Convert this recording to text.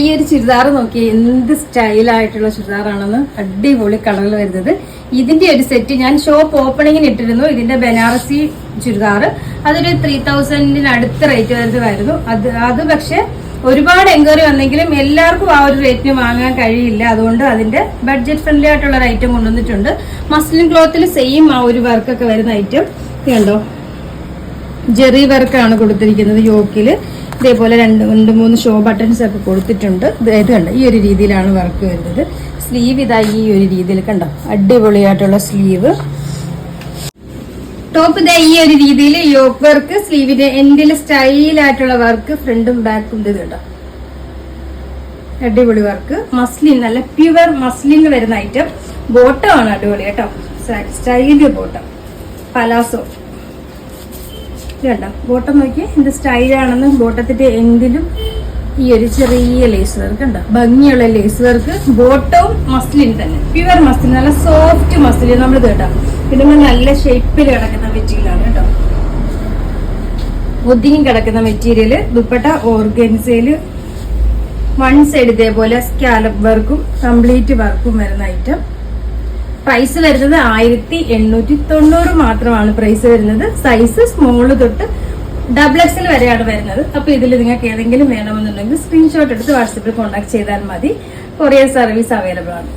ഈ ഒരു ചുരിദാർ നോക്കി എന്ത് സ്റ്റൈലായിട്ടുള്ള ചുരിദാറാണെന്ന്. അടിപൊളി കളറിൽ വരുന്നത്. ഇതിന്റെ ഒരു സെറ്റ് ഞാൻ ഷോപ്പ് ഓപ്പണിങ്ങിന് ഇട്ടിരുന്നു. ഇതിന്റെ ബനാറസി ചുരിദാർ അതൊരു 3000 അടുത്ത റേറ്റ് വരുന്നതായിരുന്നു. അത് പക്ഷെ ഒരുപാട് എൻക്വയറി വന്നെങ്കിലും എല്ലാവർക്കും ആ ഒരു റേറ്റിന് വാങ്ങാൻ കഴിയില്ല. അതുകൊണ്ട് അതിന്റെ ബഡ്ജറ്റ് ഫ്രണ്ട്ലി ആയിട്ടുള്ള ഒരു ഐറ്റം കൊണ്ടുവന്നിട്ടുണ്ട്. മസ്ലിൻ ക്ലോത്തിൽ സെയിം ആ ഒരു വർക്കൊക്കെ വരുന്ന ഐറ്റം കണ്ടോ. ജെറി വർക്കാണ് കൊടുത്തിരിക്കുന്നത്. യോക്കില് ഇതേപോലെ രണ്ട് മൂന്ന് ഷോ ബട്ടൺസ് ഒക്കെ കൊടുത്തിട്ടുണ്ട്. ഇത് കണ്ടോ, ഈ ഒരു രീതിയിലാണ് വർക്ക് വരുന്നത്. സ്ലീവ് ഇതാ ഈ ഒരു രീതിയിൽ കണ്ടോ, അടിപൊളിയായിട്ടുള്ള സ്ലീവ്. ടോപ്പ് ഇതാ ഈ ഒരു രീതിയിൽ യോക്ക് വർക്ക്, സ്ലീവിന്റെ എൻഡിൽ സ്റ്റൈലായിട്ടുള്ള വർക്ക്, ഫ്രണ്ടും ബാക്കും ഇത് കേട്ടോ, അടിപൊളി വർക്ക്. മസ്ലിൻ, നല്ല പ്യുവർ മസ്ലിൻ വരുന്ന ഐറ്റം. ബോട്ടം ആണ് അടിപൊളി കേട്ടോ, സ്റ്റൈലിന്റെ ബോട്ടം, പലാസോ. കേട്ടോ ബോട്ടം നോക്കി എന്ത് സ്റ്റൈലാണെന്ന്. ബോട്ടത്തിന്റെ എൻഡിലും ഈ ഒരു ചെറിയ ലേസ് വർക്ക് ഉണ്ടോ, ഭംഗിയുള്ള ലേസ് വർക്ക്. ബോട്ടവും മസ്ലിൻ തന്നെ, പ്യുവർ മസ്ലിൻ, നല്ല സോഫ്റ്റ് മസ്ലിൻ. നമ്മൾ കേട്ടോ ഇടുമ്പോൾ നല്ല ഷേപ്പിൽ കിടക്കുന്ന മെറ്റീരിയലാണ് കേട്ടോ, ഒതുങ്ങി കിടക്കുന്ന മെറ്റീരിയല്. ദുപ്പട്ട ഓർഗൻസയില് വൺ സൈഡ് ഇതേപോലെ സ്കാലപ്പ് വർക്കും കംപ്ലീറ്റ് വർക്കും വരുന്ന ഐറ്റം. പ്രൈസ് വരുന്നത് 1890 മാത്രമാണ് പ്രൈസ് വരുന്നത്. സൈസ് സ്മോള് തൊട്ട് XXL വരെയാണ് വരുന്നത്. അപ്പൊ ഇതിൽ നിങ്ങൾക്ക് ഏതെങ്കിലും വേണമെന്നുണ്ടെങ്കിൽ സ്ക്രീൻഷോട്ട് എടുത്ത് വാട്സപ്പിൽ കോൺടാക്ട് ചെയ്താൽ മതി. കൊറിയർ സർവീസ് അവൈലബിൾ ആണ്.